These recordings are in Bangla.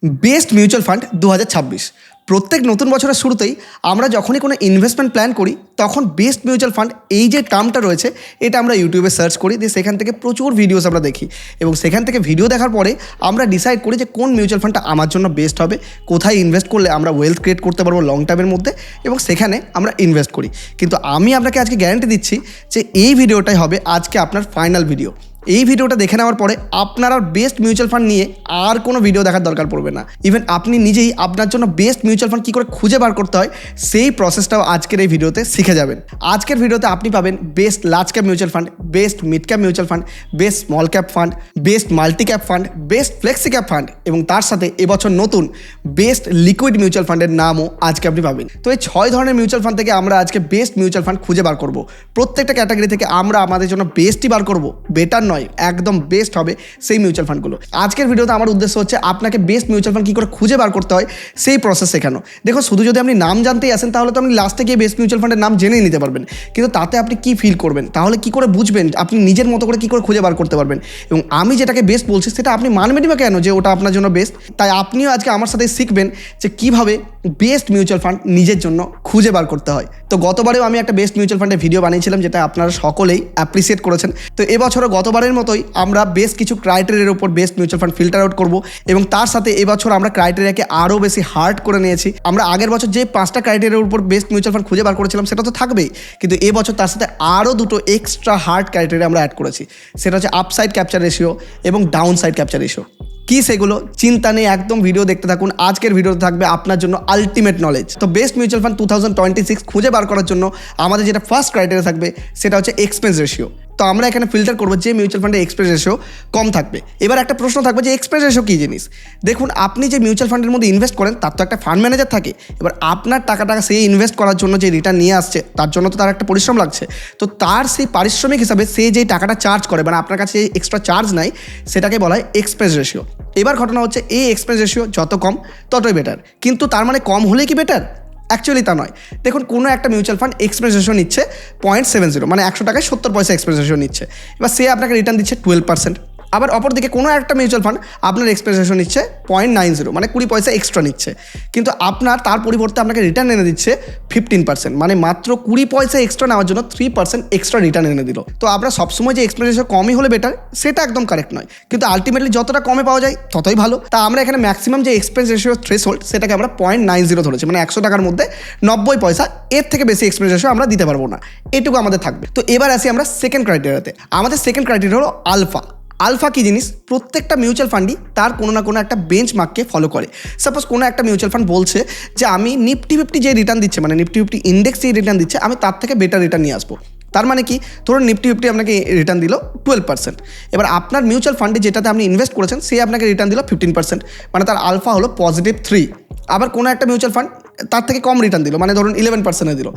Best mutual fund 2026। প্রত্যেক নতুন বছরের শুরুতেই আমরা যখনই কোনো ইনভেস্টমেন্ট প্ল্যান করি তখন বেস্ট মিউচুয়াল ফান্ড এই যে টার্মটা রয়েছে এটা আমরা ইউটিউবে সার্চ করি, দিয়ে সেখান থেকে প্রচুর ভিডিওস আমরা দেখি এবং সেখান থেকে ভিডিও দেখার পরে আমরা ডিসাইড করি যে কোন মিউচুয়াল ফান্ডটা আমার জন্য বেস্ট হবে, কোথায় ইনভেস্ট করলে আমরা ওয়েলথ ক্রিয়েট করতে পারবো লং টার্মের মধ্যে, এবং সেখানে আমরা ইনভেস্ট করি। কিন্তু আমি আপনাকে আজকে গ্যারান্টি দিচ্ছি যে এই ভিডিওটাই হবে আজকে আপনার ফাইনাল ভিডিও। এই ভিডিওটা দেখে নেওয়ার পরে আপনার আর বেস্ট মিউচুয়াল ফান্ড নিয়ে আর কোনো ভিডিও দেখার দরকার পড়বে না। ইভেন আপনি নিজেই আপনার জন্য বেস্ট মিউচুয়াল ফান্ড কী করে খুঁজে বার করতে হয় সেই প্রসেসটাও আজকের এই ভিডিওতে শিখে যাবেন। আজকের ভিডিওতে আপনি পাবেন best large cap mutual fund, best mid cap mutual fund, best small cap fund, best multi cap fund, best flexi cap fund এবং তার সাথে এবছর নতুন বেস্ট লিকুইড মিউচুয়াল ফান্ডের নামও আজকে আপনি পাবেন। তো এই 6 ধরনের মিউচুয়াল ফান্ড থেকে আমরা আজকে বেস্ট মিউচুয়াল ফান্ড খুঁজে বার করব। প্রত্যেকটা ক্যাটাগরি থেকে আমরা আমাদের জন্য বেস্টই বার করব, বেটার নয়, একদম বেস্ট হবে সেই মিউচুয়াল ফান্ডগুলো। আজকের ভিডিওতে আমার উদ্দেশ্য হচ্ছে আপনাকে বেস্ট মিউচুয়াল ফান্ড কী করে খুঁজে বার করতে হয় সেই প্রসেস শেখানো। দেখো, শুধু যদি আপনি নাম জানতেই আসেন তাহলে তো আপনি লাস্টে গিয়ে বেস্ট মিউচুয়াল ফান্ডের নাম জেনেই নিতে পারবেন, কিন্তু তাতে আপনি কী ফিল করবেন, তাহলে কী করে বুঝবেন, আপনি নিজের মতো করে কী করে খুঁজে বার করতে পারবেন। এবং আমি যেটাকে বেস্ট বলছি সেটা আপনি মানবেনই বা কেন যে ওটা আপনার জন্য বেস্ট। তাই আপনিও আজকে আমার সাথে শিখবেন যে কীভাবে বেস্ট মিউচুয়াল ফান্ড নিজের জন্য খুঁজে বার করতে হয়। তো গতবারেও আমি একটা বেস্ট মিউচুয়াল ফান্ডের ভিডিও বানিয়েছিলাম যেটা আপনারা সকলেই অ্যাপ্রিসিয়েট করেছেন। তো এবছরও গতবারের মতোই আমরা বেশ কিছু ক্রাইটেরিয়ার উপর best mutual fund filter out করব এবং তার সাথে এবছর আমরা ক্রাইটেরিয়াকে আরও বেশি হার্ড করে নিয়েছি। আমরা আগের বছর যে 5টা ক্রাইটেরিয়ার উপর বেস্ট মিউচুয়াল ফান্ড খুঁজে বার করেছিলাম সেটা তো থাকবেই, কিন্তু এবছর তার সাথে আরও 2টো এক্সট্রা হার্ড ক্রাইটেরিয়া আমরা অ্যাড করেছি। সেটা হচ্ছে আপসাইড ক্যাপচার রেশিও এবং ডাউন সাইড ক্যাপচার রেশিও। কি সেগুলো চিন্তা নেই, একদম ভিডিও দেখতে থাকুন। আজকের ভিডিওতে থাকবে আপনার জন্য আলটিমেট নলেজ। তো বেস্ট মিউচুয়াল ফান্ড 2026 খুঁজে বার করার জন্য আমাদের যেটা ফার্স্ট ক্রাইটেরিয়া থাকবে সেটা হচ্ছে এক্সপেন্স রেশিও। তো আমরা এখানে ফিল্টার করবো যে মিউচুয়াল ফান্ডে এক্সপেন্স রেশিও কম থাকবে। এবার একটা প্রশ্ন থাকবে যে এক্সপেন্স রেশিও কী জিনিস। দেখুন, আপনি যে মিউচুয়াল ফান্ডের মধ্যে ইনভেস্ট করেন তার তো একটা ফান্ড ম্যানেজার থাকে। এবার আপনার টাকাটা সে ইনভেস্ট করার জন্য যে রিটার্ন নিয়ে আসছে তার জন্য তো তার একটা পরিশ্রম লাগছে। তো তার সেই পারিশ্রমিক হিসাবে সে যেই টাকাটা চার্জ করে, মানে আপনার কাছে এক্সট্রা চার্জ নাই, সেটাকে বলা হয় এক্সপেন্স রেশিও। এবার ঘটনা হচ্ছে এই এক্সপেন্স রেশিও যত কম ততই বেটার, কিন্তু তার মানে কম হলেই কি বেটার? অ্যাকচুয়ালি তা নয়। দেখুন, কোনো একটা মিউচুয়াল ফান্ড এক্সপেন্স রেশিও নিচ্ছে 0.70, মানে 100 টাকায় 70 পয়সা এক্সপেন্স রেশিও নিচ্ছে। এবার সে আপনাকে রিটার্ন দিচ্ছে 12%। আবার অপরদিকে কোনো একটা মিউচুয়াল ফান্ড আপনার এক্সপেন্স রেশিও নিচ্ছে 0.90, মানে 20 পয়সা এক্সট্রা নিচ্ছে, কিন্তু আপনার তার পরিবর্তে আপনাকে রিটার্ন এনে দিচ্ছে 15%, মানে মাত্র 20 পয়সা এক্সট্রা নেওয়ার জন্য 3% এক্সট্রা রিটার্ন এনে দিল। তো আমরা সবসময় যে এক্সপেন্স রেশিও কমই হলে বেটার সেটা একদম কারেক্ট নয়, কিন্তু আলটিমেটলি যতটা কমে পাওয়া যায় ততই ভালো। তা আমরা এখানে ম্যাক্সিমাম যে এক্সপেন্স রেশিও থ্রেশহোল্ড সেটাকে আমরা 0.90 ধরেছি, মানে 100 টাকার মধ্যে 90 পয়সা, এর থেকে বেশি এক্সপেন্স রেশিও আমরা দিতে পারবো না, এটুকু আমাদের থাকবে। তো এবার আসি আমরা সেকেন্ড ক্রাইটেরিয়াতে। আমাদের সেকেন্ড ক্রাইটেরিয়া হলো আলফা। আলফা কী জিনিস? প্রত্যেকটা মিউচুয়াল ফান্ডই তার কোনো না কোনো একটা বেঞ্চমার্ককে ফলো করে। সাপোজ কোনো একটা মিউচুয়াল ফান্ড বলছে যে আমি নিফটি 50 যে রিটার্ন দিচ্ছে, মানে নিফটি 50 ইন্ডেক্স যে রিটার্ন দিচ্ছে, আমি তার থেকে বেটার রিটার্ন নিয়ে আসবো। তার মানে কি, ধরুন নিফটি 50 আপনাকে রিটার্ন দিল 12%, এবার আপনার মিউচুয়াল ফান্ডে যেটাতে আপনি ইনভেস্ট করেছেন সে আপনাকে রিটার্ন দিল 15%, মানে তার আলফা হলো +3। আবার কোনো একটা মিউচুয়াল ফান্ড তার থেকে কম রিটার্ন দিল, মানে ধরুন 11% দিল,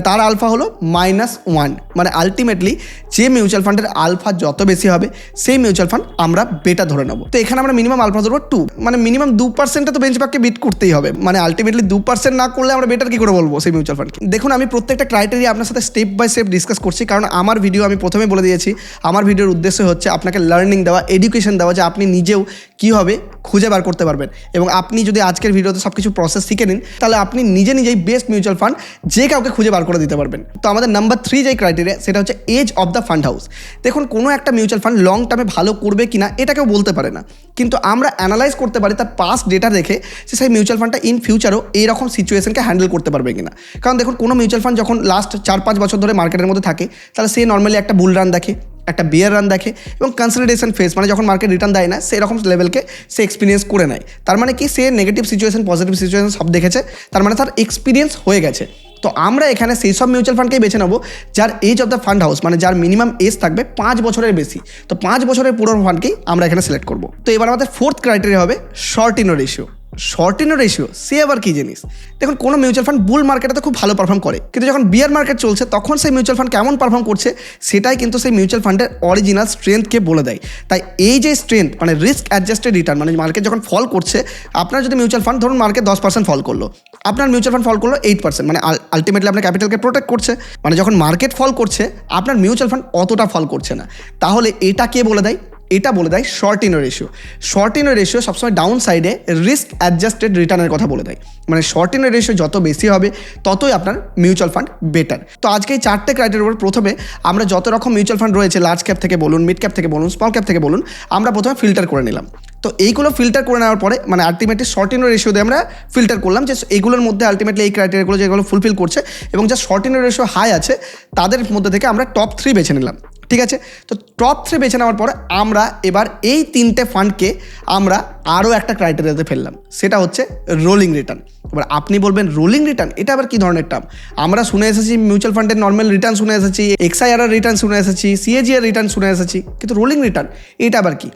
তার আলফা হলো -1, মানে আলটিমেটলি যে মিউচুয়াল ফান্ডের আলফা যত বেশি হবে সেই মিউচুয়াল ফান্ড আমরা বেটার ধরে নেবো। তো এখানে আমরা মিনিমাম আলফা ধরবো 2, মানে মিনিমাম 2% তো বেঞ্চমার্ককে বিট করতেই হবে, মানে আলটিমেটলি 2% না করলে আমরা বেটার কী করে বলবো সেই মিউচুয়াল ফান্ডকে। দেখুন, আমি প্রত্যেকটা ক্রাইটেরিয়া আপনার সাথে স্টেপ বাই স্টেপ ডিসকাস করছি, কারণ আমার ভিডিও আমি প্রথমে বলে দিয়েছি আমার ভিডিওর উদ্দেশ্য হচ্ছে আপনাকে লার্নিং দেওয়া, এডুকেশন দেওয়া, যে আপনি নিজেও কীভাবে খুঁজে বার করতে পারবেন। এবং আপনি যদি আজকের ভিডিওতে সব কিছু প্রসেস শিখে নিন তাহলে আপনি নিজেই বেস্ট মিউচুয়াল ফান্ড যে কাউকে খুঁজে বার করে দিতে পারবেন। তো আমাদের নাম্বার 3 যে ক্রাইটেরিয়া সেটা হচ্ছে age of the fund house. দেখুন, কোনো একটা মিউচুয়াল ফান্ড লং টার্মে ভালো করবে কিনা এটা কেউ বলতে পারে না, কিন্তু আমরা অ্যানালাইজ করতে পারি তার পাস্ট ডেটা দেখে যে সেই মিউচুয়াল ফান্ডটা ইন ফিউচারও এইরকম সিচুয়েশনকে হ্যান্ডেল করতে পারবে কিনা। কারণ দেখুন, কোনো মিউচুয়াল ফান্ড যখন লাস্ট 4-5 বছর ধরে মার্কেটের মধ্যে থাকে তাহলে সে নর্মালি একটা বুল রান দেখে, একটা বিয়ার রান দেখে এবং কনসলিডেশন ফেজ, মানে যখন মার্কেট রিটার্ন দেয় না সেরকম লেভেলকে সে এক্সপিরিয়েন্স করে নেয়। তার মানে কি, সে নেগেটিভ সিচুয়েশন পজিটিভ সিচুয়েশন সব দেখেছে, তার মানে তার এক্সপিরিয়েন্স হয়ে গেছে। তো আমরা এখানে সেই সব মিউচুয়াল ফান্ডকেই বেছে নেবো যার age of the fund house, মানে যার মিনিমাম এজ থাকবে 5 বছরের বেশি। তো 5 বছরের পুরো ফান্ডকেই আমরা এখানে সিলেক্ট করবো। তো এবার আমাদের ফোর্থ ক্রাইটেরিয়া হবে Sortino ratio. Sortino ratio সে আবার কী জিনিস? দেখুন, কোনো মিউচুয়াল ফান্ড বুল মার্কেটে তো খুব ভালো পারফর্ম করে, কিন্তু যখন বিয়ার মার্কেট চলছে তখন সেই মিউচুয়াল ফান্ড কেমন পারফর্ম করছে সেটাই কিন্তু সেই মিউচুয়াল ফান্ডের অরিজিনাল স্ট্রেংথকে বলে দেয়। তাই এই যে স্ট্রেংথ, মানে রিস্ক অ্যাডজাস্টেড রিটার্ন, মানে মার্কেট যখন ফল করছে, আপনার যদি মিউচুয়াল ফান্ড ধরুন মার্কেট 10% ফল করলো, আপনার মিউচুয়াল ফান্ড ফল করলো 8%, মানে আলটিমেটলি আপনার ক্যাপিটালকে প্রোটেক্ট করছে। মানে যখন মার্কেট ফল করছে আপনার মিউচুয়াল ফান্ড অতটা ফল করছে না, তাহলে এটা কে বলে দেয়? এটা বলে দেয় short in ratio. Sortino ratio সবসময় ডাউন সাইডে রিস্ক অ্যাডজাস্টেড রিটার্নের কথা বলে দেয়, মানে শর্ট ইন রেশিও যত বেশি হবে ততই আপনার মিউচুয়াল ফান্ড বেটার। তো আজকে এই 4টে ক্রাইটেরিয়ার উপর প্রথমে আমরা যত রকম মিউচুয়াল ফান্ড রয়েছে, লার্জ ক্যাপ থেকে বলুন, মিড ক্যাপ থেকে বলুন, স্মল ক্যাপ থেকে বলুন, আমরা প্রথমে ফিল্টার করে নিলাম। তো এইগুলো ফিল্টার করে নেওয়ার পরে মানে আলটিমেটলি শর্ট ইন রেশিও দিয়ে আমরা ফিল্টার করলাম যে এইগুলোর মধ্যে আলটিমেটলি এই ক্রাইটেরিয়াগুলো যেগুলো ফুলফিল করছে এবং যা শর্ট ইন রেশিও হাই আছে তাদের মধ্যে থেকে আমরা টপ 3 বেছে নিলাম। ঠিক আছে, তো টপ 3 বেছে নেওয়ার পরে আমরা এবার এই 3টে ফান্ডকে আমরা আরও একটা ক্রাইটেরিয়াতে ফেললাম, সেটা হচ্ছে রোলিং রিটার্ন। এবার আপনি বলবেন রোলিং রিটার্ন এটা আবার কী ধরনের টার্ম? আমরা শুনে এসেছি মিউচুয়াল ফান্ডের নর্মাল রিটার্ন শুনে এসেছি, এক্সআইআর রিটার্ন শুনে এসেছি, সিএজিআর রিটার্ন শুনে এসেছি, কিন্তু রোলিং রিটার্ন এটা আবার কি?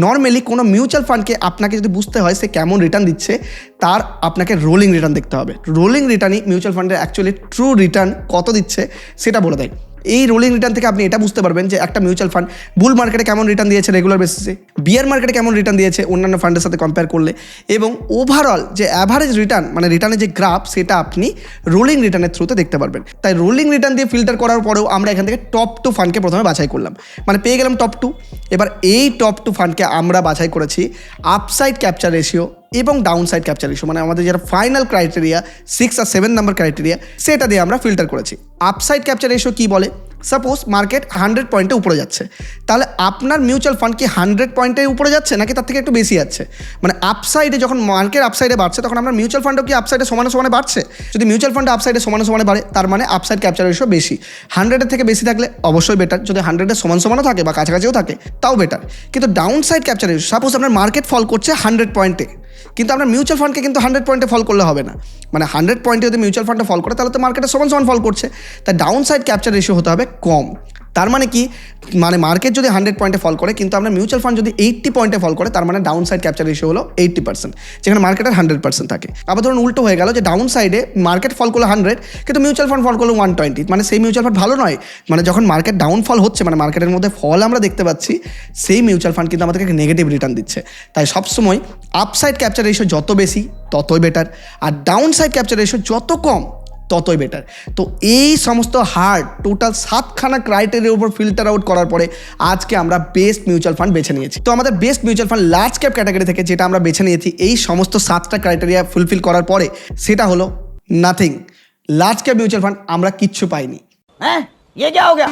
নর্মালি কোনো মিউচুয়াল ফান্ডকে আপনাকে যদি বুঝতে হয় সে কেমন রিটার্ন দিচ্ছে, তার আপনাকে রোলিং রিটার্ন দেখতে হবে। রোলিং রিটার্নই মিউচুয়াল ফান্ডের অ্যাকচুয়ালি ট্রু রিটার্ন কত দিচ্ছে সেটা বলে দেয়। এই রোলিং রিটার্ন থেকে আপনি এটা বুঝতে পারবেন যে একটা মিউচুয়াল ফান্ড বুল মার্কেটে কেমন রিটার্ন দিয়েছে রেগুলার বেসিসে, বিয়ার মার্কেটে কেমন রিটার্ন দিয়েছে অন্যান্য ফান্ডের সাথে কম্পেয়ার করলে, এবং ওভারঅল যে অ্যাভারেজ রিটার্ন মানে রিটার্নের যে গ্রাফ সেটা আপনি রোলিং রিটার্নের থ্রুতে দেখতে পারবেন। তাই রোলিং রিটার্ন দিয়ে ফিল্টার করার পরেও আমরা এখান থেকে টপ 2 ফান্ডকে প্রথমে বাছাই করলাম, মানে পেয়ে গেলাম টপ 2। এবার এই টপ 2 ফান্ডকে আমরা বাছাই করেছি আপসাইড ক্যাপচার রেশিও এবং ডাউন সাইড ক্যাপচার রেশিও, মানে আমাদের যেটা ফাইনাল ক্রাইটেরিয়া 6 আর 7 নাম্বার ক্রাইটেরিয়া সেটা দিয়ে আমরা ফিল্টার করেছি। আপসাইড ক্যাপচার রেশিও কী বলে? সাপোজ মার্কেট 100 পয়েন্টে উপরে যাচ্ছে, তাহলে আপনার মিউচুয়াল ফান্ড কি 100 পয়েন্টের উপরে যাচ্ছে নাকি তার থেকে একটু বেশি যাচ্ছে? মানে আপসাইডে যখন মার্কেট আপসাইডে বাড়ছে তখন আপনার মিউচুয়াল ফান্ডও কি আপসাইডে সমানে সমানে বাড়ছে? যদি মিউচুয়াল ফান্ড আপসাইডে সমানে সমানে বাড়ে তার মানে আপসাইড ক্যাপচার রেশিও বেশি। 100-এর থেকে বেশি থাকলে অবশ্যই বেটার, যদি 100-এর সমানও থাকে বা কাছাকাছিও থাকে তাও বেটার। কিন্তু down side capture ratio, suppose আপনার মার্কেট ফল করছে 100 পয়েন্টে, কিন্তু আপনার মিউচুয়াল ফান্ডকে কিন্তু 100 পয়েন্টে ফল করলে হবে না, মানে 100 পয়েন্টে যদি মিউচুয়াল ফান্ডে ফল করে তাহলে তো মার্কেটে সমান সমান ফল করছে, তাই ডাউন সাইড ক্যাপচার রেশিও হতে হবে কম। তার মানে কি, মানে মার্কেট যদি 100 পয়েন্টে ফল করে কিন্তু আপনার মিউচুয়াল ফান্ড যদি 80 পয়েন্টে ফল করে তার মানে ডাউন সাইড ক্যাপচার রেশিও হলো 80%, যেখানে মার্কেটের 100% থাকে। আবার ধরুন উল্টো হয়ে গেল যে ডাউন সাইডে মার্কেট ফল করলো 100 কিন্তু মিউচুয়াল ফান্ড ফল করলো 120, মানে সেই মিউচুয়াল ফান্ড ভালো নয়। মানে যখন মার্কেট ডাউনফল হচ্ছে, মানে মার্কেটের মধ্যে ফল আমরা দেখতে পাচ্ছি, সেই মিউচুয়াল ফান্ড কিন্তু আমাদেরকে নেগেটিভ রিটার্ন দিচ্ছে। তাই সবসময় আপসাইড ক্যাপচার রেশিও যত বেশি ততই বেটার, আর ডাউন সাইড ক্যাপচার রেশিও যত কম ততই বেটার। তো এই সমস্ত হার্ড টোটাল 7খানা ক্রাইটেরিয়ার উপর ফিল্টার আউট করার পরে আজকে আমরা বেস্ট মিউচুয়াল ফান্ড বেছে নিয়েছি। তো আমাদের best mutual fund large cap category থেকে যেটা আমরা বেছে নিয়েছি এই সমস্ত 7টা ক্রাইটেরিয়া ফুলফিল করার পরে সেটা হলো nothing. Large cap mutual fund আমরা কিচ্ছু পাইনি। हैं? ये क्या हो गया?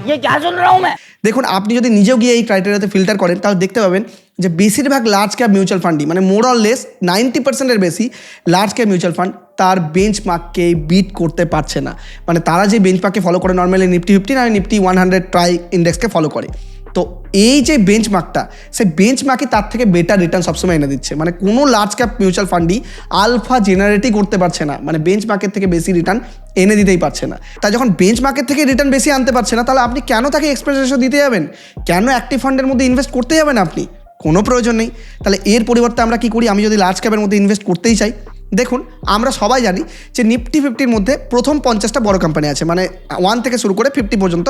ये क्या सुन रहा हूँ मैं? দেখুন আপনি যদি নিজেও গিয়ে এই ক্রাইটেরিয়াতে ফিল্টার করেন তাহলে দেখতে পাবেন যে বেশিরভাগ লার্জ ক্যাপ মিউচুয়াল ফান্ডই মানে মোর অর লেস 90%-এর বেশি লার্জ ক্যাপ মিউচুয়াল ফান্ড তার বেঞ্চমার্ককে বিট করতে পারছে না। মানে তারা যে বেঞ্চমার্ককে ফলো করে নর্মালি নিফটি 50 না নিফটি 100 ট্রাই ইন্ডেক্সকে ফলো করে, তো এই যে বেঞ্চমার্কটা সেই বেঞ্চমার্কই তার থেকে বেটার রিটার্ন সবসময় এনে দিচ্ছে। মানে কোনো লার্জ ক্যাপ মিউচুয়াল ফান্ডই আলফা জেনারেটই করতে পারছে না, মানে বেঞ্চমার্কের থেকে বেশি রিটার্ন এনে দিতেই পারছে না। তাই যখন বেঞ্চমার্কের থেকে রিটার্ন বেশি আনতে পারছে না তাহলে আপনি কেন তাকে এক্সপ্রেস রেশিও দিতে যাবেন? কেন অ্যাক্টিভ ফান্ডের মধ্যে ইনভেস্ট করতে যাবেন আপনি? কোনো প্রয়োজন নেই। তাহলে এর পরিবর্তে আমরা কি করি? আমি যদি লার্জ ক্যাপের মধ্যে ইনভেস্ট করতেই চাই, দেখুন আমরা সবাই জানি যে নিফটি 50-র মধ্যে প্রথম 50টা বড় কোম্পানি আছে, মানে 1 থেকে শুরু করে 50 পর্যন্ত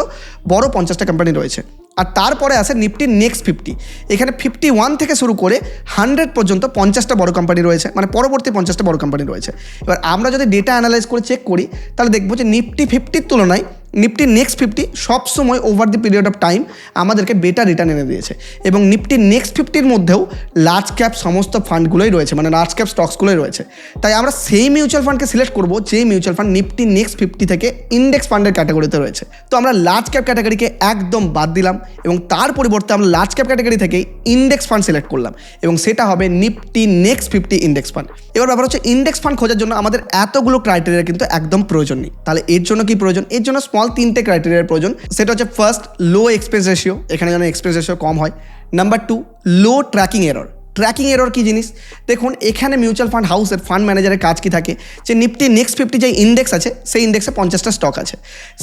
বড় 50টা কোম্পানি রয়েছে। আর তারপরে আছে নিফটি নেক্সট 50, এখানে 51 থেকে শুরু করে 100 পর্যন্ত 50টা বড় কোম্পানি রয়েছে, মানে পরবর্তী 50টা বড় কোম্পানি রয়েছে। এবার আমরা যদি ডেটা অ্যানালাইজ করে চেক করি তাহলে দেখবো যে নিফটি 50-র তুলনায় নিফটি নেক্সট 50 সবসময় over the period of time আমাদেরকে বেটার রিটার্ন এনে দিয়েছে। এবং নিফটি নেক্সট 50-র মধ্যেও লার্জ ক্যাপ সমস্ত ফান্ডগুলোই রয়েছে, মানে লার্জ ক্যাপ স্টকসগুলোই রয়েছে। তাই আমরা সেই মিউচুয়াল ফান্ডকে সিলেক্ট করবো যে মিউচুয়াল ফান্ড নিফটি নেক্সট 50 থেকে ইন্ডেক্স ফান্ডের ক্যাটাগরিতে রয়েছে। তো আমরা লার্জ ক্যাপ ক্যাটাগরিকে একদম বাদ দিলাম এবং তার পরিবর্তে আমরা লার্জ ক্যাপ ক্যাটাগরি থেকে ইন্ডেক্স ফান্ড সিলেক্ট করলাম এবং সেটা হবে নিফটি নেক্সট 50 ইন্ডেক্স ফান্ড। এবার ব্যাপার হচ্ছে ইন্ডেক্স ফান্ড খোঁজার জন্য আমাদের এতগুলো ক্রাইটেরিয়া কিন্তু একদম প্রয়োজন নেই। তাহলে এর জন্য কি প্রয়োজন? এর জন্য স্মল 3টে ক্রাইটেরিয়ার প্রয়োজন। সেটা হচ্ছে ফার্স্ট লো এক্সপেন্স রেশিও, এখানে যেন এক্সপেন্স রেশিও কম হয়। নাম্বার 2 লো ট্র্যাকিং এরর। ট্র্যাকিং এরর কী জিনিস? দেখুন এখানে মিউচুয়াল ফান্ড হাউসের ফান্ড ম্যানেজারের কাজ কী থাকে যে নিফটি নেক্সট 50 যে ইন্ডেক্স আছে সেই ইন্ডেক্সে 50টা স্টক আছে,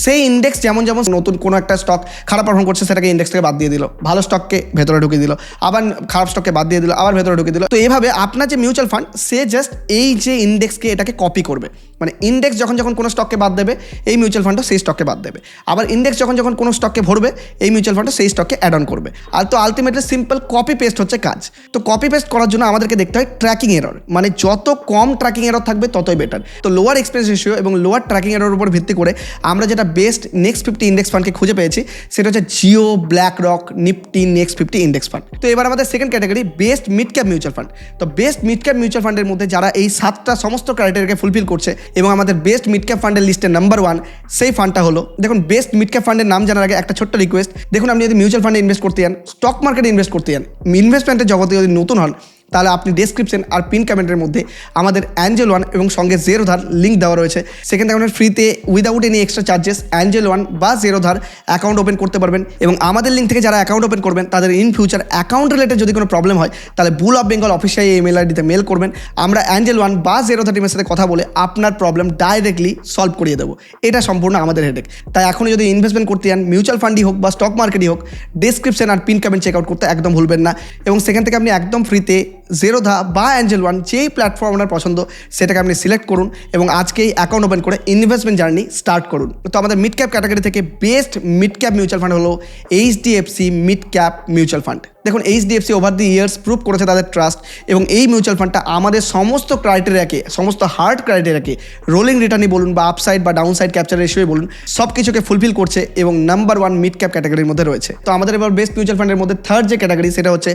সেই ইন্ডেক্স যেমন যেমন নতুন কোনো একটা স্টক খারাপ পারফর্ম করছে সেটাকে ইন্ডেক্স থেকে বাদ দিয়ে দিল, ভালো স্টককে ভেতরে ঢুকিয়ে দিল, আবার খারাপ স্টককে বাদ দিয়ে দিল, আবার ভেতরে ঢুকিয়ে দিল। তো এইভাবে আপনার যে মিউচুয়াল ফান্ড সে জাস্ট এই যে ইন্ডেক্সকে এটাকে কপি করবে, মানে ইন্ডেক্স যখন যখন কোনো স্টককে বাদ দেবে এই মিউচুয়াল ফান্ডও সেই স্টককে বাদ দেবে, আবার ইন্ডেক্স যখন যখন কোনো স্টককে ভরবে এই মিউচুয়াল ফান্ডও সেই স্টককে অ্যাড অন করবে। আর তো আলটিমেটলি সিম্পল কপি পেস্ট হচ্ছে কাজ। তো কপি কপি পেস্ট করার জন্য আমাদেরকে দেখতে হয় ট্র্যাকিং এরর, মানে যত কম ট্র্যাকিং এরর থাকবে ততই বেটার। তো লোয়ার এক্সপেন্স রেশিও এবং লোয়ার ট্র্যাকিং এরর উপর ভিত্তি করে আমরা যেটা বেস্ট নেক্সট 50 ইন্ডেক্স ফান্ডকে খুঁজে পেয়েছি সেটা হচ্ছে Jio, black rock, Nifty next 50 index fund. তো এবার আমাদের second category best mid cap mutual fund. তো বেস্ট মিড ক্যাপ মিউচুয়াল ফান্ডের মধ্যে যারা এই 7টা সমস্ত ক্রাইটেরিয়াকে ফুলফিল করছে এবং আমাদের বেস্ট মিড ক্যাপ ফান্ডের লিস্টে নাম্বার 1 সেই ফান্ডটা হলো, দেখুন বেস্ট মিড ক্যাপ ফান্ডের নাম জানার আগে একটা ছোট্ট রিকোয়েস্ট, দেখুন আপনি যদি মিউচুয়াল ফান্ডে ইনভেস্ট করতে চান, স্টক মার্কেটে ইনভেস্ট করতে চান, ইনভেস্টমেন্টের জগতে যদি নতুন হন, তাহলে আপনি ডেসক্রিপশন আর পিন কমেন্টের মধ্যে আমাদের অ্যাঞ্জেল ওয়ান এবং সঙ্গে জেরোধার লিঙ্ক দেওয়া রয়েছে। সেখান থেকে আপনার ফ্রিতে without any extra charges Angel one বা জেরোধার অ্যাকাউন্ট ওপেন করতে পারবেন। এবং আমাদের লিঙ্ক থেকে যারা অ্যাকাউন্ট ওপেন করবেন তাদের ইন ফিউচার অ্যাকাউন্ট রিলেটেড যদি কোনো প্রবলেম হয় তাহলে বুল অফ বেঙ্গল অফিসিয়াল ইমেল আইডিতে মেল করবেন, আমরা অ্যাঞ্জেল ওয়ান বা জেরোধার টিমের সাথে কথা বলে আপনার প্রবলেম ডাইরেক্টলি সলভ করিয়ে দেবো। এটা সম্পূর্ণ আমাদের হেডেক। তাই এখনই যদি ইনভেস্টমেন্ট করতে চান, মিউচুয়াল ফান্ডই হোক বা স্টক মার্কেটই হোক, ডেসক্রিপশন আর পিন কমেন্ট চেক আউট করতে একদম ভুলবেন না। এবং সেখান থেকে আপনি একদম ফ্রিতে জেরোধা বা অ্যাঞ্জেল ওয়ান যেই প্ল্যাটফর্ম আপনার পছন্দ সেটাকে আপনি সিলেক্ট করুন এবং আজকেই অ্যাকাউন্ট ওপেন করে ইনভেস্টমেন্ট জার্নি স্টার্ট করুন। তো আমাদের মিড ক্যাপ ক্যাটাগরি থেকে best mid cap mutual fund হলো HDFC mid cap mutual fund. দেখুন HDFC over the years prove করেছে তাদের ট্রাস্ট এবং এই মিউচুয়াল ফান্ডটা আমাদের সমস্ত ক্রাইটেরিয়াকে, সমস্ত হার্ড ক্রাইটেরিয়াকে, রোলিং রিটার্নই বলুন বা আপসাইড বা ডাউন সাইড ক্যাপচার রেশিওই বলুন, সব কিছুকে ফুলফিল করছে এবং নাম্বার 1 মিড ক্যাপ ক্যাটাগরির মধ্যে রয়েছে। তো আমাদের এবার বেস্ট মিউচুয়াল ফান্ডের মধ্যে থার্ড যে ক্যাটাগরি সেটা হচ্ছে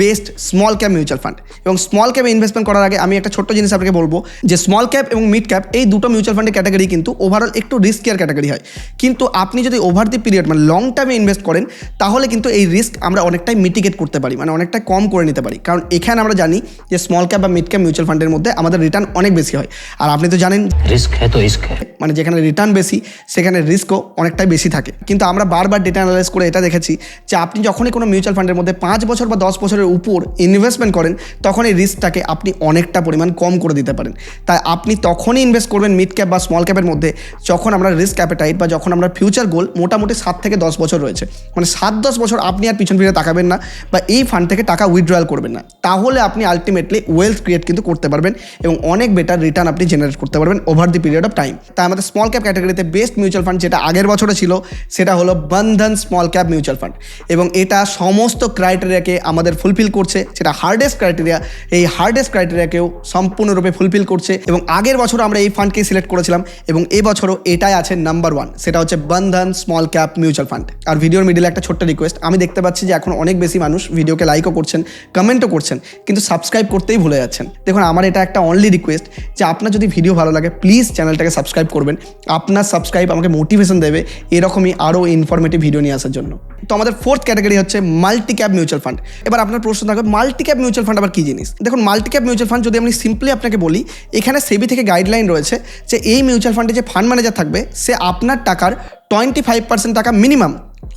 best small cap mutual fund. এবং স্মল ক্যাপে ইনভেস্টমেন্ট করার আগে আমি একটা ছোট্ট জিনিস আপনাকে বলবো যে স্মল ক্যাপ এবং মিড ক্যাপ এই দুটো মিউচুয়াল ফান্ডের ক্যাটাগরি কিন্তু ওভারঅল একটু রিস্কিয়ার ক্যাটাগরি হয়, কিন্তু আপনি যদি ওভার দি পিরিয়ড মানে লং টার্মে ইনভেস্ট করেন তাহলে কিন্তু এই রিস্ক আমরা অনেকটাই মিটিগেট করতে পারি, মানে অনেকটা কম করে নিতে পারি। কারণ এখানে আমরা জানি যে স্মল ক্যাপ বা মিড ক্যাপ মিউচুয়াল ফান্ডের মধ্যে আমাদের রিটার্ন অনেক বেশি হয়। আর আপনি তো জানেন रिस्क है तो इश्क है। মানে যেখানে রিটার্ন বেশি সেখানে রিস্কও অনেকটাই বেশি থাকে। কিন্তু আমরা বারবার ডেটা অ্যানালাইজ করে এটা দেখেছি যে আপনি যখনই কোনো মিউচুয়াল ফান্ডের মধ্যে 5 বছর বা 10 বছরের উপর ইনভেস্টমেন্ট করেন তখন এই রিস্কটাকে আপনি অনেকটা পরিমাণ কম করে দিতে পারেন। তাই আপনি তখনই ইনভেস্ট করবেন মিড ক্যাপ বা স্মল ক্যাপের মধ্যে যখন আমরা রিস্ক অ্যাপেটাইট বা যখন আমরা ফিউচার গোল মোটামুটি 7 থেকে 10 বছর রয়েছে, মানে 7-10 বছর আপনি আর পিছন ফিরে তাকাবেন না বা এই ফান্ড থেকে টাকা উইথড্রয়াল করবেন না, তাহলে আপনি আলটিমেটলি ওয়েলথ ক্রিয়েট কিন্তু করতে পারবেন এবং অনেক বেটার রিটার্ন আপনি জেনারেট করতে পারবেন over the period of time. তাই আমাদের স্মল ক্যাপ ক্যাটাগরিতে বেস্ট মিউচুয়াল ফান্ড যেটা আগের বছরে ছিল সেটা হলো বন্ধন স্মল ক্যাপ মিউচুয়াল ফান্ড এবং এটা সমস্ত ক্রাইটেরিয়াকে আমাদের ফুলফিল করছে, সেটা হার্ডেস্ট ক্রাইটেরিয়া, এই হার্ডেস্ট ক্রাইটেরিয়াকেও সম্পূর্ণরূপে ফুলফিল করছে। এবং আগের বছর আমরা এই ফান্ডকেই সিলেক্ট করেছিলাম এবং এবছরও এটাই আছে নাম্বার 1, সেটা হচ্ছে বন্ধন স্মল ক্যাপ মিউচুয়াল ফান্ড। আর ভিডিওর মিডিলে একটা ছোট্ট রিকোয়েস্ট, আমি দেখতে পাচ্ছি যে এখন অনেক বেশি মানুষ ভিডিওকে লাইকও করছেন, কমেন্টও করছেন, কিন্তু সাবস্ক্রাইব করতেই ভুলে যাচ্ছেন। দেখুন আমার এটা একটা অনলি রিকোয়েস্ট যে আপনার যদি ভিডিও ভালো লাগে প্লিজ চ্যানেলটাকে সাবস্ক্রাইব করবেন। আপনার সাবস্ক্রাইব আমাকে মোটিভেশন দেবে এরকমই আরও ইনফরমেটিভ ভিডিও নিয়ে আসার জন্য। তো আমাদের ফোর্থ ক্যাটাগরি হচ্ছে মাল্টি ক্যাপ মিউচুয়াল ফান্ড। এবার আপনার প্রশ্ন থাকবে মাল্টি ক্যাপ মিউচুয়াল ফান্ড আবার কী জিনিস? দেখুন মাল্টি ক্যাপ মিউচুয়াল ফান্ড যদি আমি সিম্পলি আপনাকে বলি, এখানে সেবি থেকে গাইডলাইন রয়েছে যে এই মিউচুয়াল ফান্ডে যে ফান্ড ম্যানেজার থাকবে সে আপনার টাকার 25% টাকা মিনিমাম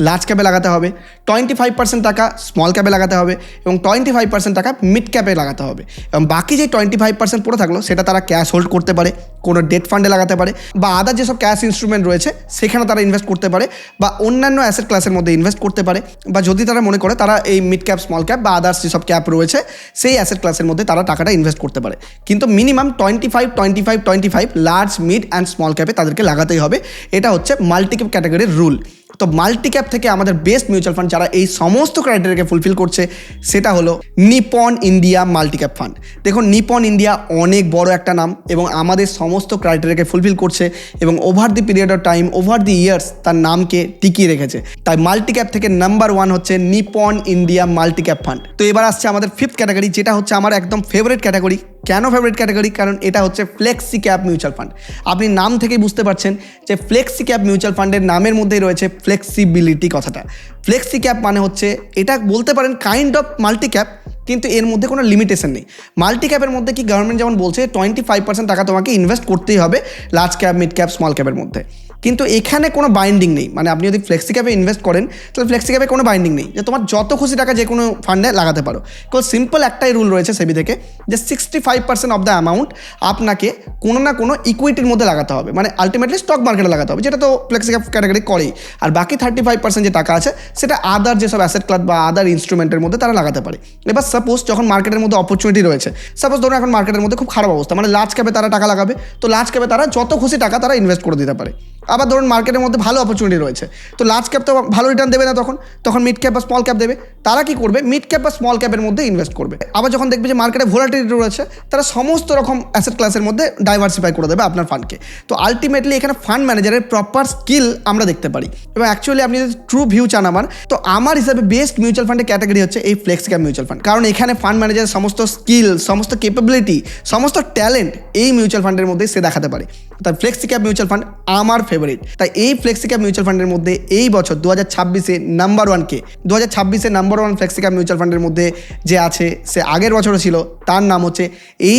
লার্জ ক্যাপে লাগাতে হবে, 25% টাকা স্মল ক্যাপে লাগাতে হবে এবং 25% টাকা মিড ক্যাপে লাগাতে হবে এবং বাকি যে 25% পড়ে থাকলো সেটা তারা ক্যাশ হোল্ড করতে পারে, কোনো ডেট ফান্ডে লাগাতে পারে বা আদার যেসব ক্যাশ ইনস্ট্রুমেন্ট রয়েছে সেখানে তারা ইনভেস্ট করতে পারে বা অন্যান্য অ্যাসেট ক্লাসের মধ্যে ইনভেস্ট করতে পারে বা যদি তারা মনে করে তারা এই মিড ক্যাপ স্মল ক্যাপ বা আদার্স যেসব ক্যাপ রয়েছে সেই অ্যাসেট ক্লাসের মধ্যে তারা টাকাটা ইনভেস্ট করতে পারে। কিন্তু minimum 25 large mid and small ক্যাপে তাদেরকে লাগাতেই হবে। এটা হচ্ছে মাল্টি ক্যাপ ক্যাটাগরির রুল। তো মাল্টি ক্যাপ থেকে আমাদের বেস্ট মিউচুয়াল ফান্ড যারা এই সমস্ত ক্রাইটেরিয়াকে ফুলফিল করছে সেটা হলো Nipon India multi cap fund. দেখুন নিপন ইন্ডিয়া অনেক বড় একটা নাম এবং আমাদের সমস্ত ক্রাইটেরিয়াকে ফুলফিল করছে এবং over the period of time, over the years তার নামকে টিকিয়ে রেখেছে। তাই মাল্টি ক্যাপ থেকে নাম্বার 1 হচ্ছে Nipon India multi cap fund. তো এবার আসছে আমাদের ফিফথ ক্যাটাগরি যেটা হচ্ছে আমার একদম ফেভারিট ক্যাটাগরি। কেন ফেভারিট ক্যাটাগরি? কারণ এটা হচ্ছে ফ্লেক্সি ক্যাপ মিউচুয়াল ফান্ড। আপনি নাম থেকেই বুঝতে পারছেন যে ফ্লেক্সি ক্যাপ মিউচুয়াল ফান্ডের নামের মধ্যেই রয়েছে ফ্লেক্সিবিলিটি কথাটা। ফ্লেক্সি ক্যাপ মানে হচ্ছে এটা বলতে পারেন কাইন্ড অফ মাল্টি ক্যাপ, কিন্তু এর মধ্যে কোনো লিমিটেশন নেই। মাল্টি ক্যাপের মধ্যে কি গভর্নমেন্ট যেমন বলছে 25% টাকা তোমাকে ইনভেস্ট করতেই হবে large cap, mid cap, small ক্যাপের মধ্যে, কিন্তু এখানে কোনো বাইন্ডিং নেই। মানে আপনি যদি ফ্লেক্সি ক্যাপে ইনভেস্ট করেন তাহলে ফ্লেক্সি ক্যাপে কোনো বাইন্ডিং নেই যে তোমার যত খুশি টাকা যে কোনো ফান্ডে লাগাতে পারো। কারণ সিম্পল একটাই রুল রয়েছে সেবি থেকে যে 65% অফ দ্য অ্যামাউন্ট আপনাকে কোনো না কোনো ইকুইটির মধ্যে লাগাতে হবে, মানে আলটিমেটলি স্টক মার্কেটে লাগাতে হবে, যেটা তো ফ্লেক্সি ক্যাপ ক্যাটাগরি করেই। আর বাকি 35% যে টাকা আছে সেটা আদার যেসব অ্যাসেট ক্লাস বা আদার ইনস্ট্রুমেন্টের মধ্যে তারা লাগাতে পারে। এবার সাপোজ যখন মার্কেটের মধ্যে অপরচুনিটি রয়েছে, সাপোজ ধরুন এখন মার্কেটের মধ্যে খুব খারাপ অবস্থা, মানে লার্জ ক্যাপে তারা টাকা লাগাবে, তো লার্জ ক্যাপে তারা যত খুশি টাকা তারা ইনভেস্ট করে দিতে পারে। আবার ধরুন মার্কেটের মধ্যে ভালো অপরচুনিটি রয়েছে, তো লার্জ ক্যাপ তো ভালো রিটার্ন দেবে না, তখন মিড ক্যাপ বা স্মল ক্যাপ দেবে। তারা কি করবে, মিড ক্যাপ বা স্মল ক্যাপের মধ্যে ইনভেস্ট করবে। আবার যখন দেখবে যে মার্কেটে ভোলাটিলিটি রয়েছে, তারা সমস্ত রকম অ্যাসেট ক্লাসের মধ্যে ডাইভার্সিফাই করে দেবে আপনার ফান্ডকে। তো আলটিমেটলি এখানে ফান্ড ম্যানেজারের প্রপার স্কিল আমরা দেখতে পারি। এবং অ্যাকচুয়ালি আপনি যদি ট্রু ভিউ চান আমার, তো আমার হিসাবে বেস্ট মিউচুয়াল ফান্ডের ক্যাটাগরি হচ্ছে এই ফ্লেক্সি ক্যাপ মিউচুয়াল ফান্ড। কারণ এখানে ফান্ড ম্যানেজারের সমস্ত স্কিল, সমস্ত ক্যাপাবিলিটি, সমস্ত ট্যালেন্ট এই মিউচুয়াল ফান্ডের মধ্যে সে দেখাতে পারে। তাই ফ্লেক্সি ক্যাপ মিউচুয়াল ফান্ড আমার ফেভারিট। তাই এই ফ্লেক্সি ক্যাপ মিউচুয়াল ফান্ডের মধ্যে এই বছর 2026-এ নাম্বার 1 2026-এ নাম্বার 1 ফ্লেক্সি ক্যাপ মিউচুয়াল ফান্ডের মধ্যে যে আছে, সে আগের বছরও ছিল, তার নাম হচ্ছে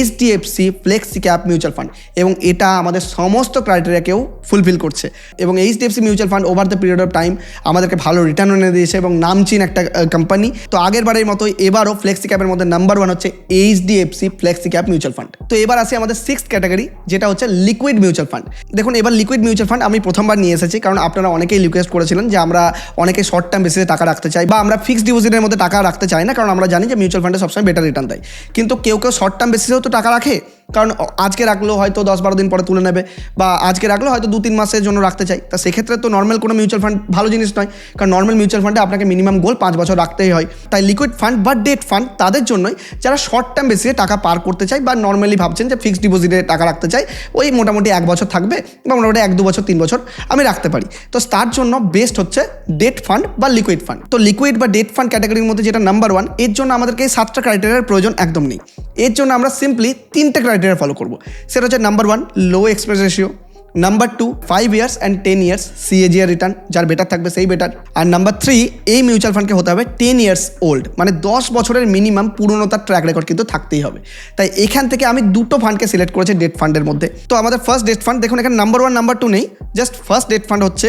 HDFC flexi cap mutual fund. এবং এটা আমাদের সমস্ত ক্রাইটেরিয়াকেও ফুলফিল করছে। এবং HDFC mutual fund over the period of time আমাদেরকে ভালো রিটার্ন এনে দিয়েছে এবং নামচিন একটা কোম্পানি। তো আগের বারের মতোই এবারও ফ্লেক্সি ক্যাপের মধ্যে নাম্বার 1 হচ্ছে HDFC flexi cap mutual fund. তো এবার আসি আমাদের 6th ক্যাটাগরি, যেটা হচ্ছে লিকুইড মিউচুয়াল ফান্ড। দেখুন, এবার লিকুইড মিউচুয়াল ফান্ড আমি প্রথমবার নিয়ে এসেছি, কারণ আপনারা অনেকেই রিকোয়েস্ট করেছিলেন যে আমরা অনেকে শর্ট টার্ম বেসিসে টাকা রাখতে চাই, বা আমরা ফিক্সড ডিপোজিটের মধ্যে টাকা রাখতে চাই না, কারণ আমরা জানি যে মিউচুয়াল ফান্ডে সবসময় বেটার রিটার্ন দেয়। কিন্তু কেউ শর্ট টার্ম বেসিসেও তো টাকা রাখে, কারণ আজকে রাখলেও হয়তো 10-12 দিন পরে তুলে নেবে, বা আজকে রাখলেও হয়তো 2-3 মাসের জন্য রাখতে চাই। তা সেক্ষেত্রে তো নর্মাল কোনো মিউচুয়াল ফান্ড ভালো জিনিস নয়, কারণ নর্মাল মিউচুয়াল ফান্ডে আপনাকে মিনিমাম গোল 5 বছর রাখতেই হয়। তাই লিকুইড ফান্ড বা ডেট ফান্ড তাদের জন্যই, যারা শর্ট টার্ম বেসিসে টাকা পার করতে চায়, বা নর্মালি ভাবছেন যে ফিক্সড ডিপোজিটে টাকা রাখতে চাই, ওই মোটামুটি 1 বছর থাকবে, বা মোটামুটি 1-2 বছর 3 বছর আমি রাখতে পারি। তো তার জন্য বেস্ট হচ্ছে ডেট ফান্ড বা লিকুইড ফান্ড। তো লিকুইড বা ডেট ফান্ড ক্যাটাগরির মধ্যে যেটা নাম্বার 1, এর জন্য আমাদেরকে এই 7টা ক্রাইটেরিয়ার প্রয়োজন একদম নেই। এর জন্য আমরা সিম্পলি 3টে ক্রাইটেরিয়া ফলো করবো। সেটা হচ্ছে number 1 low expense ratio, number 2 5 years and 10 years CAGR return, যার বেটার থাকবে সেই বেটার। আর নাম্বার 3 এই মিউচুয়াল ফান্ডকে হতে হবে 10 ইয়ার্স ওল্ড, মানে 10 বছরের মিনিমাম পুরনোতার ট্র্যাক রেকর্ড কিন্তু থাকতেই হবে। তাই এখান থেকে আমি 2টো ফান্ডকে সিলেক্ট করেছি ডেট ফান্ডের মধ্যে। তো আমাদের ফার্স্ট ডেট ফান্ড, দেখুন এখানে নাম্বার 1 নাম্বার 2 নেই, জাস্ট ফার্স্ট ডেট ফান্ড হচ্ছে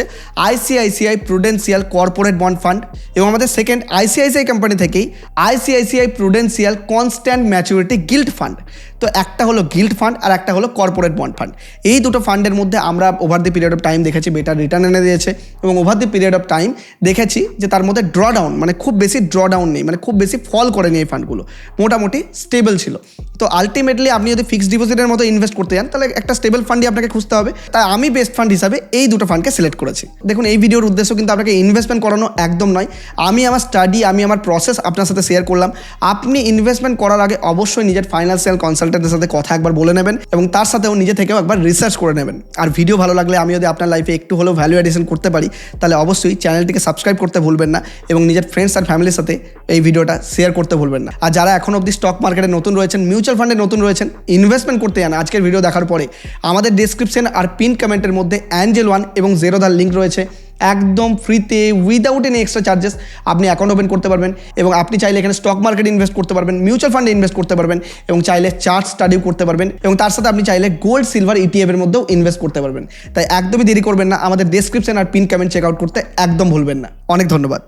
ICICI Prudential corporate bond fund. এবং আমাদের সেকেন্ড ICICI কোম্পানি থেকেই ICICI Prudential constant maturity guild fund. তো একটা হলো গিল্ড ফান্ড আর একটা হলো কর্পোরেট বন্ড ফান্ড। এই দুটো ফান্ডের মধ্যে আমরা over the period of time দেখেছি বেটার রিটার্ন এনে দিয়েছে, এবং over the period of time দেখেছি যে তার মধ্যে ড্রডাউন, মানে খুব বেশি ড্রডাউন নেই, মানে খুব বেশি ফল করেনি এই ফান্ডগুলো, মোটামুটি স্টেবল ছিল। তো আলটিমেটলি আপনি যদি ফিক্সড ডিপোজিটের মতো ইনভেস্ট করতে চান, তাহলে একটা স্টেবল ফান্ডই আপনাকে খুঁজতে হবে। তাই আমি বেস্ট ফান্ড হিসাবে এই দুটো ফান্ডকে সিলেক্ট করেছি। দেখুন, এই ভিডিওর উদ্দেশ্য কিন্তু আপনাকে ইনভেস্টমেন্ট করানো একদম নয়। আমি আমার স্টাডি, আমি আমার প্রসেস আপনার সাথে শেয়ার করলাম। আপনি ইনভেস্টমেন্ট করার আগে অবশ্যই নিজের ফাইন্যান্সিয়াল কনসালটেন্টের সাথে কথা একবার বলে নেবেন, এবং তার সাথেও নিজে থেকেও একবার রিসার্চ করে নেবেন। আর ভিডিও ভালো লাগলে, আমি যদি আপনার লাইফে একটু হলেও ভ্যালু এডিশন করতে পারি, তাহলে অবশ্যই চ্যানেলটিকে সাবস্ক্রাইব করতে ভুলবেন না, এবং নিজের ফ্রেন্ডস আর ফ্যামিলির সাথে এই ভিডিওটা শেয়ার করতে ভুলবেন না। আর যারা এখন অবধি স্টক মার্কেটে নতুন রয়েছেন, মিউচুয়াল ফান্ডে নতুন রয়েছেন, ইনভেস্টমেন্ট করতে চান, আজকের ভিডিও দেখার পরে আমাদের ডেসক্রিপশন আর পিন কমেন্টের মধ্যে অ্যাঞ্জেল ওয়ান এবং জেরোদার লিঙ্ক রয়েছে। একদম ফ্রিতে, উইদাউট এনি এক্সট্রা চার্জেস আপনি অ্যাকাউন্ট ওপেন করতে পারবেন, এবং আপনি চাইলে এখানে স্টক মার্কেটে ইনভেস্ট করতে পারবেন, মিউচুয়াল ফান্ডে ইনভেস্ট করতে পারবেন, এবং চাইলে চার্ট স্টাডিও করতে পারবেন, এবং তার সাথে আপনি চাইলে গোল্ড সিলভার ETF এর মধ্যেও ইনভেস্ট করতে পারবেন। তাই একদমই দেরি করবেন না, আমাদের ডেসক্রিপশন আর পিন কমেন্ট চেক আউট করতে একদম ভুলবেন না। অনেক ধন্যবাদ।